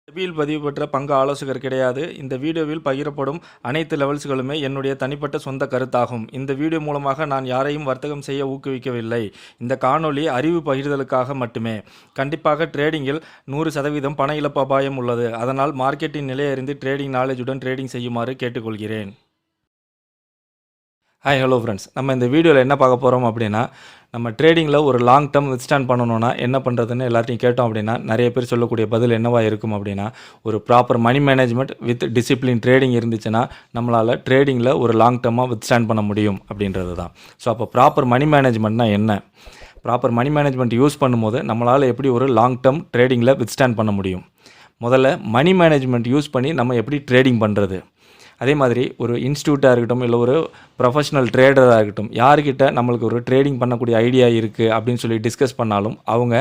செபியில் பதிவு பெற்ற பங்கு ஆலோசகர் கிடையாது. இந்த வீடியோவில் பகிரப்படும் அனைத்து லெவல்ஸ்களுமே என்னுடைய தனிப்பட்ட சொந்த கருத்தாகும். இந்த வீடியோ மூலமாக நான் யாரையும் வர்த்தகம் செய்ய ஊக்குவிக்கவில்லை. இந்த காணொளி அறிவு பகிர்தலுக்காக மட்டுமே. கண்டிப்பாக ட்ரேடிங்கில் 100% பண இழப்பு அபாயம் உள்ளது. அதனால் மார்க்கெட்டின் நிலை அறிந்து ட்ரேடிங் நாலேஜுடன் ட்ரேடிங் செய்யுமாறு கேட்டுக்கொள்கிறேன். ஹாய் ஹலோ ஃப்ரெண்ட்ஸ், நம்ம இந்த வீடியோவில் என்ன பார்க்க போகிறோம் அப்படின்னா, நம்ம ட்ரேடிங்கில் ஒரு லாங் டேர்ம் வித்ஸ்டாண்ட் பண்ணணும்னா என்ன பண்ணுறதுன்னு எல்லாத்தையும் கேட்டோம் அப்படின்னா, நிறைய பேர் சொல்லக்கூடிய பதில் என்னவா இருக்கும் அப்படின்னா, ஒரு proper money management with discipline trading இருந்துச்சுன்னா நம்மளால் ட்ரேடிங்கில் ஒரு லாங் டேர்மாக வித்ஸ்டாண்ட் பண்ண முடியும் அப்படின்றது தான். ஸோ அப்போ ப்ராப்பர் மணி மேனேஜ்மெண்ட்னா என்ன, ப்ராப்பர் மணி மேனேஜ்மெண்ட் யூஸ் பண்ணும்போது நம்மளால் எப்படி ஒரு லாங் டேர்ம் ட்ரேடிங்கில் வித்ஸ்டாண்ட் பண்ண முடியும், முதல்ல மணி மேனேஜ்மெண்ட் யூஸ் பண்ணி நம்ம எப்படி ட்ரேடிங் பண்ணுறது, அதே மாதிரி ஒரு இன்ஸ்டியூட்டாக இருக்கட்டும் இல்லை ஒரு ப்ரொஃபஷனல் ட்ரேடராக இருக்கட்டும், யார்கிட்ட நம்மளுக்கு ஒரு ட்ரேடிங் பண்ணக்கூடிய ஐடியா இருக்குது அப்படின்னு சொல்லி டிஸ்கஸ் பண்ணாலும் அவங்க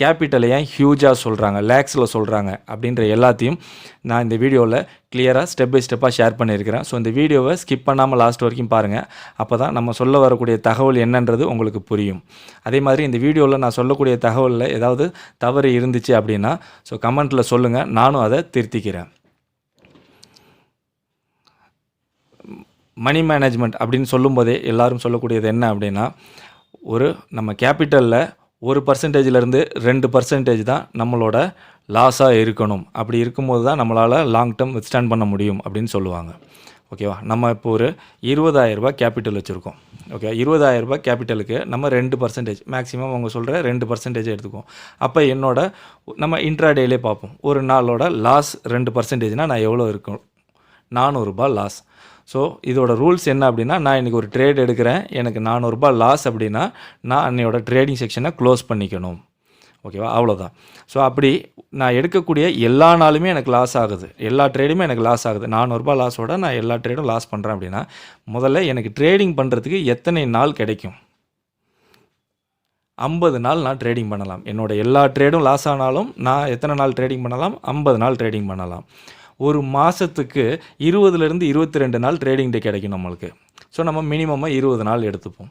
கேபிட்டலை ஏன் ஹியூஜாக சொல்கிறாங்க, லேக்ஸில் சொல்கிறாங்க அப்படின்ற எல்லாத்தையும் நான் இந்த வீடியோவில் கிளியராக ஸ்டெப் பை ஸ்டெப்பாக ஷேர் பண்ணியிருக்கிறேன். ஸோ இந்த வீடியோவை ஸ்கிப் பண்ணாமல் லாஸ்ட் வரைக்கும் பாருங்கள். அப்போ தான் நம்ம சொல்ல வரக்கூடிய தகவல் என்னன்றது உங்களுக்கு புரியும். அதே மாதிரி இந்த வீடியோவில் நான் சொல்லக்கூடிய தகவலில் ஏதாவது தவறு இருந்துச்சு அப்படின்னா ஸோ கமெண்ட்டில் சொல்லுங்கள், நானும் அதை திருத்திக்கிறேன். மணி மேனேஜ்மெண்ட் அப்படின்னு சொல்லும்போதே எல்லோரும் சொல்லக்கூடியது என்ன அப்படின்னா, ஒரு நம்ம கேபிட்டலில் 1% 2% தான் நம்மளோட லாஸாக இருக்கணும். அப்படி இருக்கும்போது தான் நம்மளால் லாங் டேர்ம் வித்ஸ்டாண்ட் பண்ண முடியும் அப்படின்னு சொல்லுவாங்க. ஓகேவா, நம்ம இப்போ ஒரு 20,000 கேபிட்டல் வச்சுருக்கோம். ஓகே, 20,000 கேபிட்டலுக்கு நம்ம 2% மேக்ஸிமம் அவங்க சொல்கிற 2% எடுத்துக்குவோம். அப்போ நம்ம இன்ட்ராடேலே பார்ப்போம், ஒரு நாளோட லாஸ் 2%னால் நான் எவ்வளோ இருக்கும், ₹400 லாஸ். ஸோ இதோட ரூல்ஸ் என்ன அப்படின்னா, நான் இன்றைக்கி ஒரு ட்ரேட் எடுக்கிறேன், எனக்கு ₹400 லாஸ் அப்படின்னா நான் அன்னையோட ட்ரேடிங் செக்ஷனை க்ளோஸ் பண்ணிக்கணும். ஓகேவா, அவ்வளோதான். ஸோ அப்படி நான் எடுக்கக்கூடிய எல்லா நாளுமே எனக்கு லாஸ் ஆகுது, எல்லா ட்ரேடுமே எனக்கு லாஸ் ஆகுது, ₹400 லாஸோட நான் எல்லா ட்ரேடும் லாஸ் பண்ணுறேன் அப்படின்னா முதல்ல எனக்கு ட்ரேடிங் பண்ணுறதுக்கு எத்தனை நாள் கிடைக்கும்? 50 நாள் நான் ட்ரேடிங் பண்ணலாம். என்னோடய எல்லா ட்ரேடும் லாஸ் ஆனாலும் நான் எத்தனை நாள் ட்ரேடிங் பண்ணலாம்? 50 நாள் ட்ரேடிங் பண்ணலாம். ஒரு மாதத்துக்கு 20லேருந்து 22 நாள் ட்ரேடிங் டே கிடைக்கும் நம்மளுக்கு. ஸோ நம்ம மினிமமாக 20 நாள் எடுத்துப்போம்.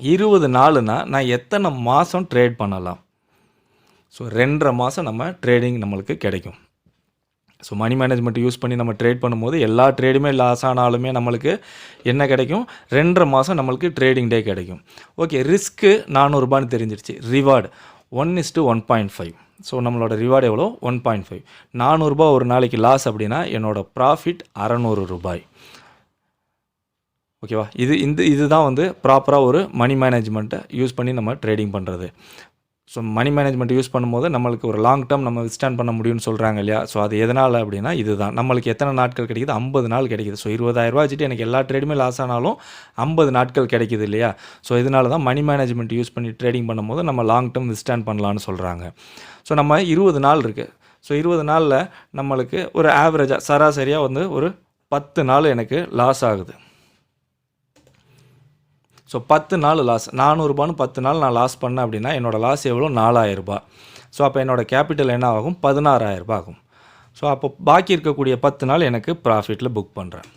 20 நாளுனா நான் எத்தனை மாதம் ட்ரேட் பண்ணலாம்? ஸோ 2.5 மாதம் நம்ம ட்ரேடிங் நம்மளுக்கு கிடைக்கும். ஸோ மணி மேனேஜ்மெண்ட் யூஸ் பண்ணி நம்ம ட்ரேட் பண்ணும்போது எல்லா ட்ரேடுமே லாஸ் ஆனாலுமே நம்மளுக்கு என்ன கிடைக்கும்? 2.5 மாதம் நம்மளுக்கு ட்ரேடிங் டே கிடைக்கும். ஓகே, ரிஸ்க்கு ₹400 தெரிஞ்சிருச்சு, ரிவார்டு 1:1.5. ஸோ நம்மளோட ரிவார்டு எவ்வளோ? 1.5. ₹400 ஒரு நாளைக்கு லாஸ் அப்படின்னா என்னோடய ப்ராஃபிட் ₹600. ஓகேவா, இதுதான் ப்ராப்பராக ஒரு மணி மேனேஜ்மெண்ட்டை யூஸ் பண்ணி நம்ம ட்ரேடிங் பண்ணுறது. ஸோ மணி மேனேஜ்மெண்ட் யூஸ் பண்ணும்போது நம்மளுக்கு ஒரு லாங் டேர்ம் நம்ம வித்ஸ்டாண்ட் பண்ண முடியும்னு சொல்கிறாங்க இல்லையா? ஸோ அது எதனால் அப்படின்னா இதுதான். நம்மளுக்கு எத்தனை நாட்கள் கிடைக்குது? 50 நாள் கிடைக்குது. ஸோ 20,000 வச்சுட்டு எனக்கு எல்லா ட்ரேடுமே லாஸ் ஆனாலும் 50 நாட்கள் கிடைக்குது இல்லையா? ஸோ இதனால தான் மணி மேனேஜ்மெண்ட் யூஸ் பண்ணி ட்ரேடிங் பண்ணும்போது நம்ம லாங் டேர்ம் வித்ஸ்டாண்ட் பண்ணலான்னு சொல்கிறாங்க. ஸோ நம்ம 20 நாள் இருக்குது. ஸோ 20 நாளில் நம்மளுக்கு ஒரு ஆவரேஜாக சராசரியாக ஒரு 10 நாள் எனக்கு லாஸ் ஆகுது. ஸோ 10 நாள் லாஸ், ₹400 10 நாள் நான் லாஸ் பண்ணேன் அப்படின்னா என்னோடய லாஸ் எவ்வளோ? ₹4,000. ஸோ அப்போ என்னோடய கேபிட்டல் என்ன ஆகும்? ₹16,000 ஆகும். ஸோ அப்போ பாக்கி இருக்கக்கூடிய 10 நாள் எனக்கு ப்ராஃபிட்டில் புக் பண்ணுறேன்.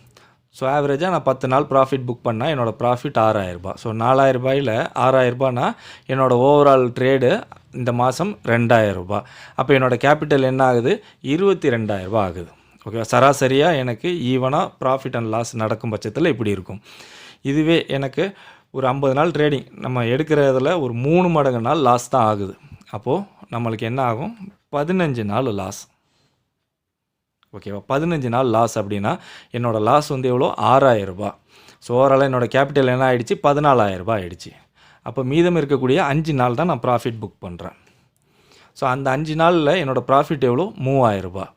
ஸோ ஆவரேஜாக நான் 10 நாள் ப்ராஃபிட் புக் பண்ணால் என்னோடய ப்ராஃபிட் ₹6,000. ஸோ ₹4,000ல் ₹6,000னா என்னோடய ஓவரால் ட்ரேடு இந்த மாதம் ₹2,000. அப்போ என்னோடய கேபிட்டல் என்ன ஆகுது? ₹22,000 ஆகுது. ஓகே, சராசரியாக எனக்கு ஈவனாக ப்ராஃபிட் அண்ட் லாஸ் நடக்கும் பட்சத்தில் இப்படி இருக்கும். இதுவே எனக்கு ஒரு 50 நாள் ட்ரேடிங் நம்ம எடுக்கிறதுல ஒரு 3 மடங்கு நாள் லாஸ் தான் ஆகுது. அப்போது நம்மளுக்கு என்ன ஆகும்? 15 நாள் லாஸ். ஓகேவா, 15 நாள் லாஸ் அப்படின்னா என்னோடய லாஸ் எவ்வளோ? ₹6,000. ஸோ ஓவராலாக என்னோடய கேபிட்டல் என்ன ஆகிடுச்சு? ₹14,000 ஆகிடுச்சு. அப்போ மீதம் இருக்கக்கூடிய 5 நாள் தான் நான் ப்ராஃபிட் புக் பண்ணுறேன். ஸோ அந்த 5 நாளில் என்னோடய ப்ராஃபிட் எவ்வளோ? ₹3,000.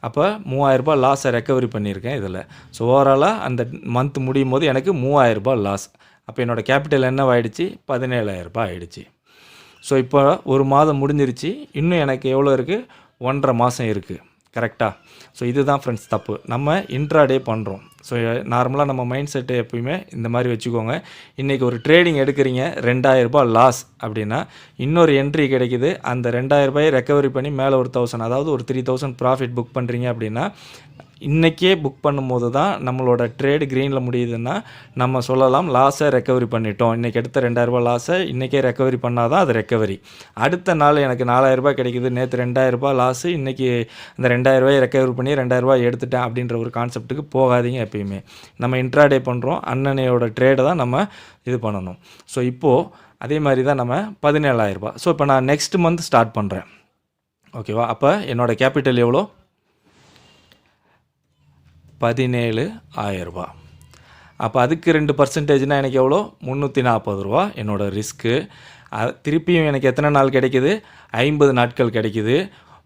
அப்போ ₹3,000 லாஸை ரெக்கவரி பண்ணியிருக்கேன் இதில். ஸோ ஓவராலாக அந்த மந்த் முடியும் போது எனக்கு ₹3,000 லாஸ். அப்போ என்னோடய கேபிட்டல் என்னவாயிடுச்சு? ₹17,000 ஆகிடுச்சு. ஸோ இப்போ ஒரு மாதம் முடிஞ்சிருச்சு, இன்னும் எனக்கு எவ்வளோ இருக்குது? 1.5 மாதம் இருக்குது. கரெக்டாக? ஸோ இதுதான் ஃப்ரெண்ட்ஸ் தப்பு. நம்ம இன்ட்ராடே பண்ணுறோம். ஸோ நார்மலாக நம்ம மைண்ட் செட்டு எப்பயுமே இந்த மாதிரி வச்சுக்கோங்க. இன்றைக்கி ஒரு ட்ரேடிங் எடுக்கிறீங்க, ரூ. 2000 லாஸ் அப்படின்னா, இன்னொரு என்ட்ரி கிடைக்குது, அந்த ரூ. 2000 ரெக்கவரி பண்ணி மேலே ஒரு 1000, அதாவது ஒரு 3000 ப்ராஃபிட் புக் பண்ணுறீங்க அப்படின்னா, இன்றைக்கே புக் பண்ணும்போது தான் நம்மளோட ட்ரேடு க்ரீனில் முடியுதுன்னா நம்ம சொல்லலாம் லாஸை ரெக்கவரி பண்ணிட்டோம். இன்றைக்கி எடுத்த ரூ. 2000 லாஸை இன்றைக்கே ரெக்கவரி பண்ணால் தான் அது ரெக்கவரி. அடுத்த நாள் எனக்கு ரூ. 4000 கிடைக்குது, நேற்று ரூ. 2000 லாஸு, இன்றைக்கி அந்த ரூ. 2000 ரெக்கவரி பண்ணி ரூ. 2000 எடுத்துட்டேன் அப்படின்ற ஒரு கான்செப்ட்டுக்கு போகாதீங்க. எப்பயுமே நம்ம இன்ட்ராடே பண்ணுறோம், அண்ணனையோட ட்ரேடை தான் நம்ம இது பண்ணணும். ஸோ இப்போது அதே மாதிரி தான் நம்ம ரூ. 17,000. ஸோ இப்போ நான் நெக்ஸ்ட் மந்த் ஸ்டார்ட் பண்ணுறேன். ஓகேவா? அப்போ என்னோடய கேபிட்டல் எவ்வளோ? ரூ. 17,000. அப்போ அதுக்கு 2% எனக்கு எவ்வளோ? ரூ. 340 என்னோடய ரிஸ்க்கு. திருப்பியும் எனக்கு எத்தனை நாள் கிடைக்குது? 50 நாட்கள் கிடைக்குது.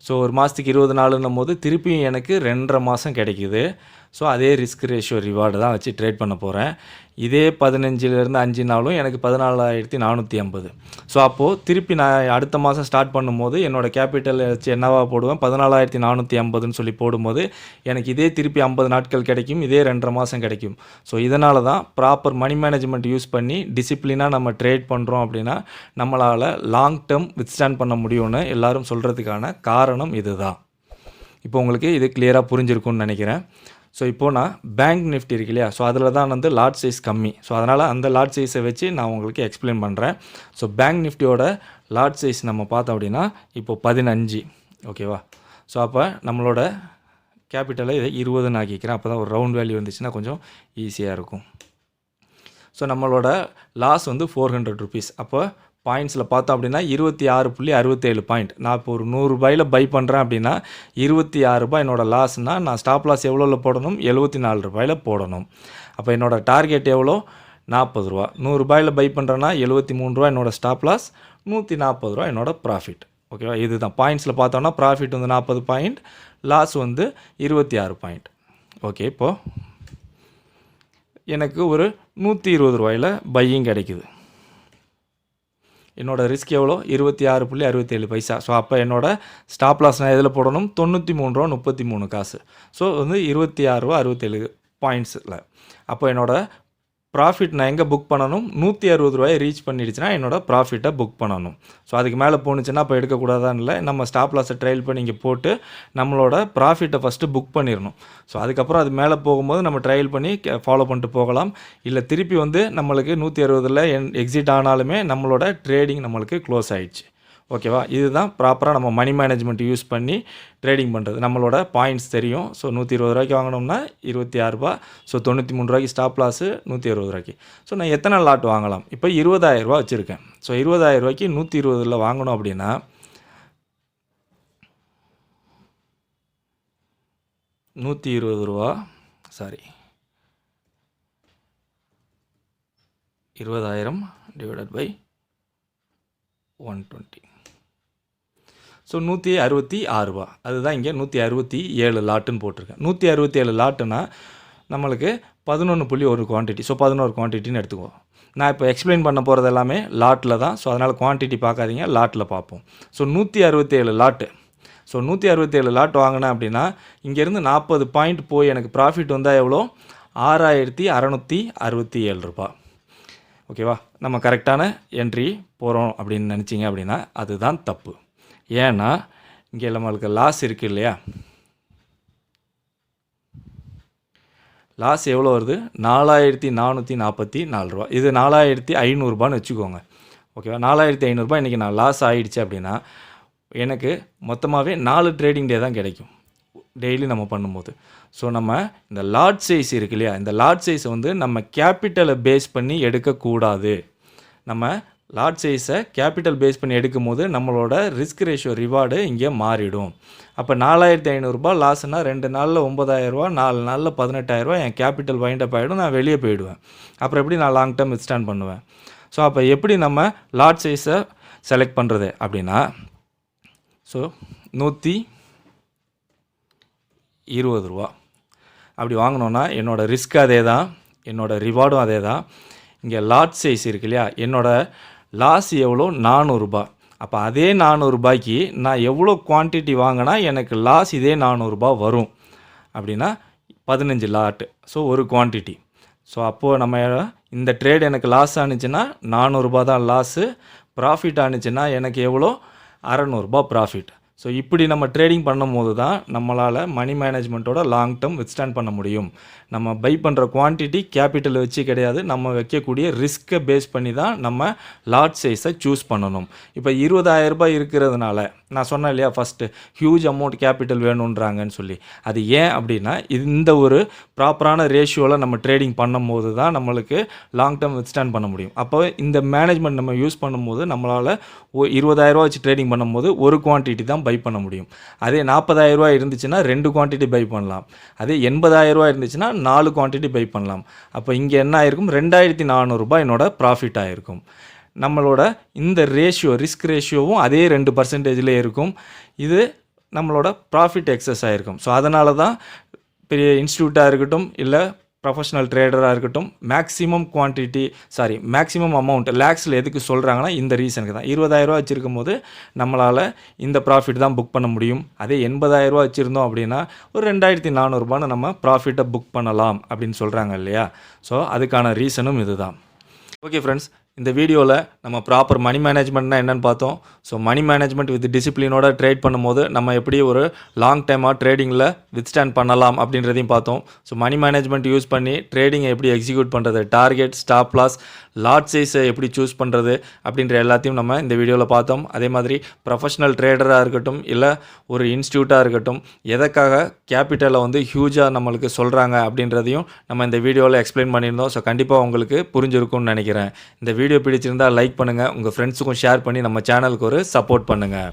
ஸோ ஒரு மாதத்துக்கு 20 நாளுன்னும் போது திருப்பியும் எனக்கு 2.5 மாதம் கிடைக்குது. ஸோ அதே ரிஸ்க் ரேஷியோ ரிவார்டு தான் வச்சு ட்ரேட் பண்ண போகிறேன். இதே 15லேருந்து 5 நாளும் எனக்கு 14,450. ஸோ அப்போது திருப்பி நான் அடுத்த மாதம் ஸ்டார்ட் பண்ணும்போது என்னோடய கேபிட்டல் வச்சு என்னவா போடுவேன்? 14,450ன்னு சொல்லி போடும்போது எனக்கு இதே திருப்பி 50 நாட்கள் கிடைக்கும், இதே 2.5 மாதம் கிடைக்கும். ஸோ இதனால தான் ப்ராப்பர் மணி மேனேஜ்மெண்ட் யூஸ் பண்ணி டிசிப்ளினாக நம்ம ட்ரேட் பண்ணுறோம் அப்படின்னா நம்மளால் லாங் டேர்ம் வித்ஸ்டாண்ட் பண்ண முடியும்னு எல்லோரும் சொல்கிறதுக்கான காரணம் இதுதான். இப்போ உங்களுக்கு இது கிளியராக புரிஞ்சிருக்கும்னு நினைக்கிறேன். ஸோ இப்போது நான் பேங்க் நிஃப்டி இருக்கு இல்லையா, ஸோ அதில் தான் வந்து லாட் சைஸ் கம்மி. ஸோ அதனால் அந்த லாட் சைஸை வச்சு நான் உங்களுக்கு எக்ஸ்பிளைன் பண்ணுறேன். ஸோ பேங்க் நிஃப்டியோட லாட் சைஸ் நம்ம பார்த்தோம் அப்படின்னா இப்போது 15. ஓகேவா? ஸோ அப்போ நம்மளோட கேபிட்டலை இதை 20ன்னு ஆக்கிக்கிறேன். அப்போ தான் ஒரு ரவுண்ட் வேல்யூ வந்துச்சுன்னா கொஞ்சம் ஈஸியாக இருக்கும். ஸோ நம்மளோட லாஸ் வந்து 400 ருபீஸ். அப்போ பாயிண்ட்ஸில் பார்த்தோம் அப்படின்னா 26.67 பாயிண்ட். நான் இப்போ ஒரு ரூ. 100 பை பண்ணுறேன் அப்படின்னா ரூ. 26 என்னோடய லாஸ்னால் நான் ஸ்டாப் லாஸ் எவ்வளோவில் போடணும்? ரூ. 74 போடணும். அப்போ என்னோடய டார்கெட் எவ்வளோ? ரூ. 40. ரூ. பை பண்ணுறேன்னா ரூ. 73 என்னோடய ஸ்டாப் லாஸ், ரூ. 140 என்னோடய ப்ராஃபிட். ஓகேவா? இதுதான் பாயிண்ட்ஸில் பார்த்தோன்னா ப்ராஃபிட் வந்து 40 பாயிண்ட், லாஸ் வந்து 26 பாயிண்ட். ஓகே, இப்போது எனக்கு ஒரு ரூ. 120 பையிங் கிடைக்குது. என்னோடய ரிஸ்க் எவ்வளோ? 26.67 ஸோ அப்போ என்னோடய ஸ்டாப் லாஸ் நான் எதில் போடணும்? ரூ. 93.33. ஸோ வந்து ரூ. 26.67 அப்போ என்னோடய ப்ராஃபிட் நான் எங்கே புக் பண்ணணும்? ரூ. 160 ரீச் பண்ணிடுச்சுன்னா என்னோடய ப்ராஃபிட்டை புக் பண்ணணும். ஸோ அதுக்கு மேலே போணுச்சுன்னா அப்போ எடுக்கக்கூடாதான்னு இல்லை, நம்ம ஸ்டாப் லாஸை ட்ரையல் பண்ணி இங்கே போட்டு நம்மளோட ப்ராஃபிட்டை ஃபஸ்ட்டு புக் பண்ணிடணும். ஸோ அதுக்கப்புறம் அது மேலே போகும்போது நம்ம ட்ரையல் பண்ணி ஃபாலோ பண்ணிட்டு போகலாம். இல்லை திருப்பி வந்து நம்மளுக்கு 160 எக்ஸிட் ஆனாலுமே நம்மளோட ட்ரேடிங் நம்மளுக்கு க்ளோஸ் ஆகிடுச்சு. ஓகேவா? இதுதான் ப்ராப்பராக நம்ம மணி மேனேஜ்மெண்ட் யூஸ் பண்ணி ட்ரேடிங் பண்ணுறது. நம்மளோட பாயிண்ட்ஸ் தெரியும். ஸோ ரூ. 120 வாங்கினோம்னா ரூ. 26. ஸோ ரூ. 93 ஸ்டாப் லாஸு, ரூ. 160. ஸோ நான் எத்தனை லாட் வாங்கலாம்? இப்போ ரூ. 20,000 வச்சுருக்கேன். ஸோ ரூ. 20,000 வாங்கணும் அப்படின்னா ரூ. 20,000 டிவைடட் பை 120. ஸோ ரூ. 166. அதுதான் இங்கே 167 லாட்டுன்னு போட்டிருக்கேன். 167 லாட்டுன்னா நம்மளுக்கு 11.1 குவான்டிட்டி. ஸோ 11 குவான்டிட்டின்னு எடுத்துக்குவோம். நான் இப்போ எக்ஸ்பிளைன் பண்ண போகிறது எல்லாமே லாட்டில் தான். ஸோ அதனால் குவான்டிட்டி பார்க்காதீங்க, லாட்டில் பார்ப்போம். So 167 lot. ஸோ 167 லாட் வாங்கினேன் அப்படின்னா இங்கேருந்து 40 பாயிண்ட் போய் எனக்கு ப்ராஃபிட் வந்தால் எவ்வளோ? 6,667 ரூபாய். ஓகேவா? நம்ம கரெக்டான என்ட்ரி போகிறோம் அப்படின்னு நினச்சிங்க அப்படின்னா அதுதான் தப்பு. ஏன்னா இங்கே நம்மளுக்கு லாஸ் இருக்குது இல்லையா? லாஸ் எவ்வளோ வருது? 4,444 ரூபா. இது 4,500 வச்சுக்கோங்க. ஓகேவா? 4,500 இன்றைக்கி நான் லாஸ் ஆகிடுச்சு அப்படின்னா எனக்கு மொத்தமாகவே 4 ட்ரேடிங் டே தான் கிடைக்கும் டெய்லி நம்ம பண்ணும்போது. ஸோ நம்ம இந்த லாட் சைஸ் இருக்கு இல்லையா, இந்த லாட் சைஸை வந்து நம்ம கேபிட்டலை பேஸ் பண்ணி எடுக்கக்கூடாது. நம்ம லாட் சைஸை கேபிட்டல் பேஸ் பண்ணி எடுக்கும் போது நம்மளோட ரிஸ்க் ரேஷியோ ரிவார்டு இங்கே மாறிடும். அப்போ 4,500 லாஸ்னா 2 நாளில் 9,000, 4 நாளில் 18,000 என் கேபிட்டல் வைண்ட் அப் ஆகிடும், நான் வெளியே போயிடுவேன். அப்புறம் எப்படி நான் லாங் டேர்ம் வித்ஸ்டாண்ட் பண்ணுவேன்? ஸோ அப்போ எப்படி நம்ம லாட் சைஸை செலக்ட் பண்ணுறது அப்படின்னா, ஸோ 120 ரூபா அப்படி வாங்கினோன்னா என்னோடய ரிஸ்க் அதே தான், என்னோடய ரிவார்டும் அதே தான். இங்கே லாட் சைஸ் இருக்கு இல்லையா, என்னோடய லாஸ் எவ்வளோ? 400 ரூபாய். அப்போ அதே 400 ரூபாய்க்கு நான் எவ்வளோ குவான்டிட்டி வாங்கினா எனக்கு லாஸ் இதே 400 ரூபாய் வரும் அப்படின்னா 15 லாட். ஸோ ஒரு குவான்டிட்டி. ஸோ அப்போது நம்ம இந்த ட்ரேட் எனக்கு லாஸ் ஆனிச்சுன்னா 400 ரூபாய் தான் லாஸு, ப்ராஃபிட் ஆனிச்சுன்னா எனக்கு எவ்வளோ 600 ரூபாய் ப்ராஃபிட். ஸோ இப்படி நம்ம ட்ரேடிங் பண்ணும்போது தான் நம்மளால் மணி மேனேஜ்மெண்ட்டோட லாங் டேர்ம் வித்ஸ்டாண்ட் பண்ண முடியும். நம்ம பை பண்ணுற குவான்டிட்டி கேபிட்டல் வச்சு கிடையாது, நம்ம வைக்கக்கூடிய ரிஸ்க்கை பேஸ் பண்ணி தான் நம்ம லாட் சைஸை சூஸ் பண்ணணும். இப்போ 20,000 ரூபாய் இருக்கிறதுனால நான் சொன்னேன் இல்லையா ஃபஸ்ட்டு ஹியூஜ் அமௌண்ட் கேபிட்டல் வேணுன்றாங்கன்னு சொல்லி. அது ஏன் அப்படின்னா இந்த ஒரு ப்ராப்பரான ரேஷியோவில் நம்ம ட்ரேடிங் பண்ணும்போது தான் நம்மளுக்கு லாங் டேர்ம் வித்ஸ்டாண்ட் பண்ண முடியும். அப்போ இந்த மேனேஜ்மெண்ட் நம்ம யூஸ் பண்ணும்போது நம்மளால் 20,000 ரூபா வச்சு ட்ரேடிங் பண்ணும்போது ஒரு குவான்டிட்டி தான் பை பண்ண முடியும். அதே 40,000 ரூபா இருந்துச்சுன்னா 2 குவான்டிட்டி பை பண்ணலாம். அதே 80,000 ரூபா இருந்துச்சுன்னா 4 குவான்டிட்டி பை பண்ணலாம். அப்போ இங்கே என்ன ஆயிருக்கும், 2,400 ரூபாய் என்னோட ப்ராஃபிட் ஆகிருக்கும். நம்மளோட இந்த ரேஷியோ ரிஸ்க் ரேஷியோவும் அதே 2% இருக்கும். இது நம்மளோட ப்ராஃபிட் எக்ஸஸ் ஆகிருக்கும். ஸோ அதனால தான் பெரிய இன்ஸ்டியூட்டாக இருக்கட்டும் இல்லை ப்ரொஃபஷனல் ட்ரேடராக இருக்கட்டும் மேக்ஸிமம் அமௌண்ட் லேக்ஸில் எதுக்கு சொல்கிறாங்கன்னா இந்த ரீசனுக்கு தான். 20,000 ரூபா வச்சுருக்கும் போது நம்மளால் இந்த ப்ராஃபிட் தான் புக் பண்ண முடியும். அதே 80,000 ரூபா வச்சுருந்தோம் அப்படின்னா ஒரு 2,400 ரூபான்னு நம்ம ப்ராஃபிட்டை புக் பண்ணலாம் அப்படின்னு சொல்கிறாங்க இல்லையா. ஸோ அதுக்கான ரீசனும் இது தான். ஓகே ஃப்ரெண்ட்ஸ், இந்த வீடியோவில் நம்ம ப்ராப்பர் மணி மேனேஜ்மெண்ட்னா என்னென்னு பார்த்தோம். ஸோ மணி மேனேஜ்மெண்ட் வித் டிசிப்ளினோட ட்ரேட் பண்ணும்போது நம்ம எப்படி ஒரு லாங் டைமாக ட்ரேடிங்கில் வித்ஸ்டாண்ட் பண்ணலாம் அப்படின்றதையும் பார்த்தோம். ஸோ மணி மேனேஜ்மெண்ட் யூஸ் பண்ணி ட்ரேடிங்கை எப்படி எக்ஸிக்யூட் பண்ணுறது, டார்கெட், ஸ்டாப் லாஸ், லாட் சைஸை எப்படி சூஸ் பண்ணுறது அப்படின்ற எல்லாத்தையும் நம்ம இந்த வீடியோவில் பார்த்தோம். அதே மாதிரி ப்ரொஃபஷனல் ட்ரேடராக இருக்கட்டும் இல்லை ஒரு இன்ஸ்டியூட்டாக இருக்கட்டும் எதற்காக கேபிட்டலை ஹியூஜாக நம்மளுக்கு சொல்கிறாங்க அப்படின்றதையும் நம்ம இந்த வீடியோவில் எக்ஸ்பிளைன் பண்ணியிருந்தோம். ஸோ கண்டிப்பாக உங்களுக்கு புரிஞ்சிருக்கும்னு நினைக்கிறேன். இந்த வீடியோ பிடிச்சிருந்தால் லைக் பண்ணுங்கள், உங்கள் ஃப்ரெண்ட்ஸுக்கும் ஷேர் பண்ணி நம்ம சேனலுக்கு ஒரு சப்போர்ட் பண்ணுங்கள்.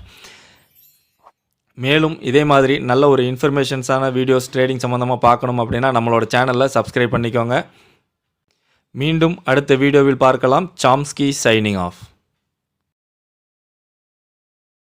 மேலும் இதே மாதிரி நல்ல ஒரு இன்ஃபர்மேஷன்ஸான வீடியோஸ் ட்ரேடிங் சம்மந்தமாக பார்க்கணும் அப்படின்னா நம்மளோட சேனலில் சப்ஸ்கிரைப் பண்ணிக்கோங்க. மீண்டும் அடுத்த வீடியோவில் பார்க்கலாம். Chomsky signing off.